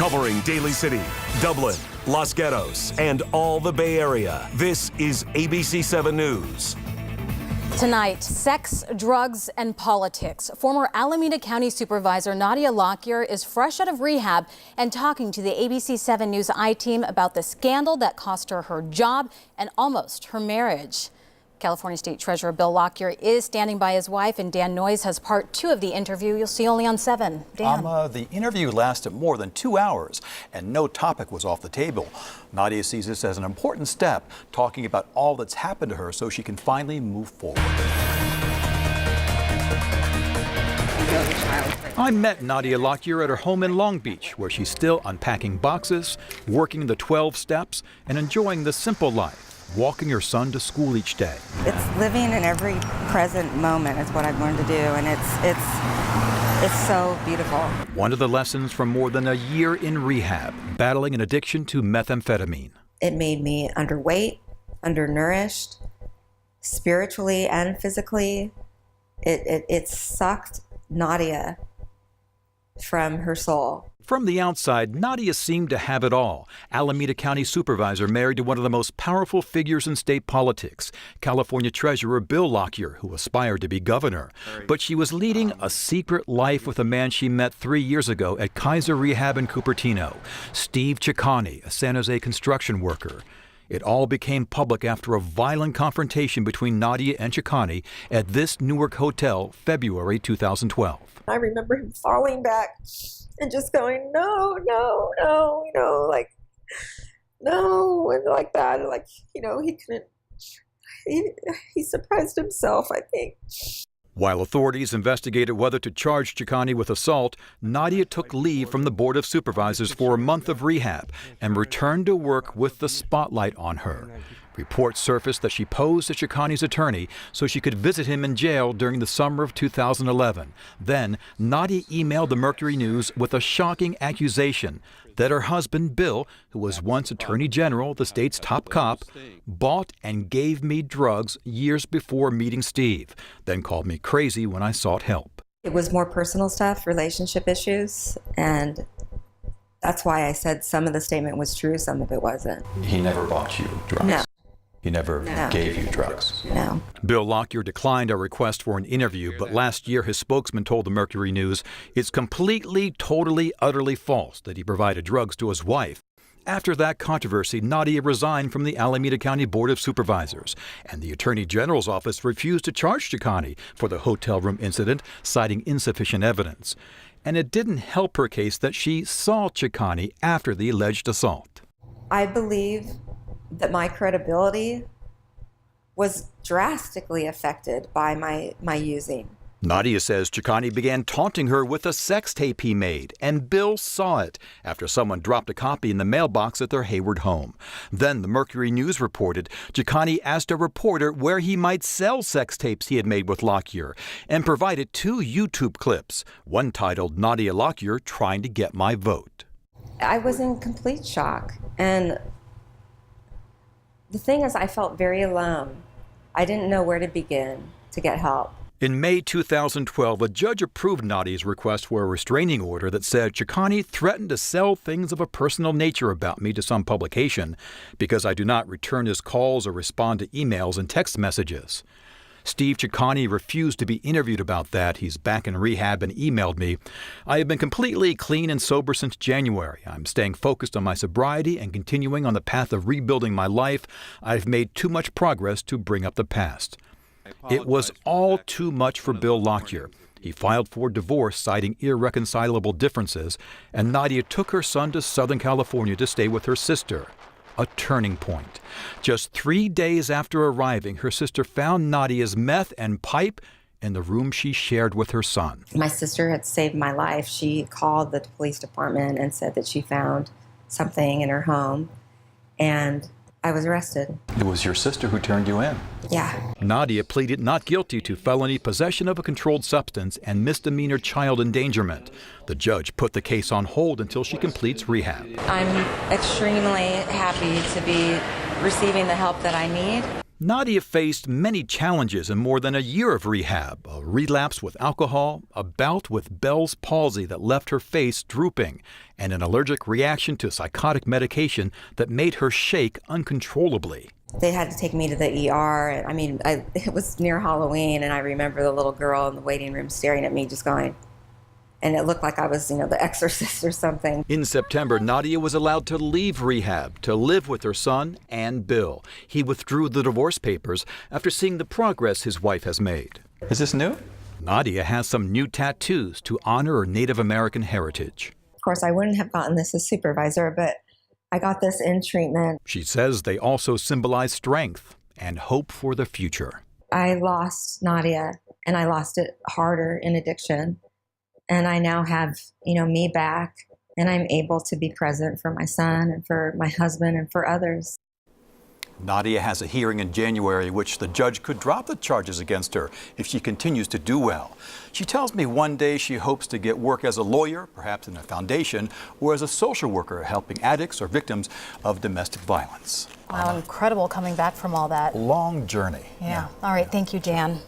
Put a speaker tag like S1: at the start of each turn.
S1: Covering Daly City, Dublin, Los Gatos, and all the Bay Area, this is ABC 7 News.
S2: Tonight, sex, drugs, and politics. Former Alameda County Supervisor Nadia Lockyer is fresh out of rehab and talking to the ABC 7 News I-Team about the scandal that cost her her job and almost her marriage. California State Treasurer Bill Lockyer is standing by his wife, and Dan Noyes has part 2 of the interview you'll see only on 7. Dan.
S3: The interview lasted more than 2 hours, and no topic was off the table. Nadia sees this as an important step, talking about all that's happened to her so she can finally move forward. I met Nadia Lockyer at her home in Long Beach, where she's still unpacking boxes, working the 12 steps, and enjoying the simple life. Walking her son to school each day.
S4: It's living in every present moment is what I've learned to do, and it's so beautiful.
S3: One of the lessons from more than a year in rehab, battling an addiction to methamphetamine.
S4: It made me underweight, undernourished, spiritually and physically. It sucked Nadia from her soul.
S3: From the outside, Nadia seemed to have it all. Alameda County Supervisor, married to one of the most powerful figures in state politics, California Treasurer Bill Lockyer, who aspired to be governor. But she was leading a secret life with a man she met 3 years ago at Kaiser Rehab in Cupertino, Steve Ciccone, a San Jose construction worker. It all became public after a violent confrontation between Nadia and Ciccone at this Newark hotel, February 2012.
S5: I remember him falling back and just going, no, like, no, and like that, like, he couldn't, he surprised himself, I think.
S3: While authorities investigated whether to charge Ciccone with assault, Nadia took leave from the Board of Supervisors for a month of rehab and returned to work with the spotlight on her. Reports surfaced that she posed as Ciccone's attorney so she could visit him in jail during the summer of 2011. Then, Nadia emailed the Mercury News with a shocking accusation that her husband, Bill, who was once Attorney General, the state's top cop, bought and gave me drugs years before meeting Steve, then called me crazy when I sought help.
S4: It was more personal stuff, relationship issues, and that's why I said some of the statement was true, some of it wasn't.
S3: He never bought you drugs?
S4: No.
S3: He never gave you drugs?
S4: No.
S3: Bill Lockyer declined a request for an interview, but last year his spokesman told the Mercury News it's completely, totally, utterly false that he provided drugs to his wife. After that controversy, Nadia resigned from the Alameda County Board of Supervisors, and the Attorney General's office refused to charge Ciccone for the hotel room incident, citing insufficient evidence. And it didn't help her case that she saw Ciccone after the alleged assault.
S4: I believe that my credibility was drastically affected by my using.
S3: Nadia says Ciccone began taunting her with a sex tape he made, and Bill saw it after someone dropped a copy in the mailbox at their Hayward home. Then the Mercury News reported Ciccone asked a reporter where he might sell sex tapes he had made with Lockyer, and provided 2 YouTube clips, one titled Nadia Lockyer Trying to Get My Vote.
S4: I was in complete shock, and the thing is, I felt very alone. I didn't know where to begin to get help.
S3: In May 2012, a judge approved Nadia's request for a restraining order that said Ciccone threatened to sell things of a personal nature about me to some publication because I do not return his calls or respond to emails and text messages. Steve Ciccone refused to be interviewed about that. He's back in rehab and emailed me. I have been completely clean and sober since January. I'm staying focused on my sobriety and continuing on the path of rebuilding my life. I've made too much progress to bring up the past. It was all too much for Bill Lockyer. He filed for divorce, citing irreconcilable differences, and Nadia took her son to Southern California to stay with her sister. A turning point. Just 3 days after arriving, her sister found Nadia's meth and pipe in the room she shared with her son.
S4: My sister had saved my life. She called the police department and said that she found something in her home, and I was arrested.
S3: It was your sister who turned you in.
S4: Yeah.
S3: Nadia pleaded not guilty to felony possession of a controlled substance and misdemeanor child endangerment. The judge put the case on hold until she completes rehab.
S4: I'm extremely happy to be receiving the help that I need.
S3: Nadia faced many challenges in more than a year of rehab, a relapse with alcohol, a bout with Bell's palsy that left her face drooping, and an allergic reaction to psychotic medication that made her shake uncontrollably.
S4: They had to take me to the ER. I mean, it was near Halloween, and I remember the little girl in the waiting room staring at me just going, and it looked like I was, the exorcist or something.
S3: In September, Nadia was allowed to leave rehab to live with her son and Bill. He withdrew the divorce papers after seeing the progress his wife has made.
S6: Is this new?
S3: Nadia has some new tattoos to honor her Native American heritage.
S4: Of course, I wouldn't have gotten this as supervisor, but I got this in treatment.
S3: She says they also symbolize strength and hope for the future.
S4: I lost Nadia, and I lost it harder in addiction. And I now have, me back, and I'm able to be present for my son and for my husband and for others.
S3: Nadia has a hearing in January which the judge could drop the charges against her if she continues to do well. She tells me one day she hopes to get work as a lawyer, perhaps in a foundation, or as a social worker helping addicts or victims of domestic violence.
S2: Wow, incredible coming back from all that.
S6: Long journey.
S2: Yeah. All right. Thank you, Dan.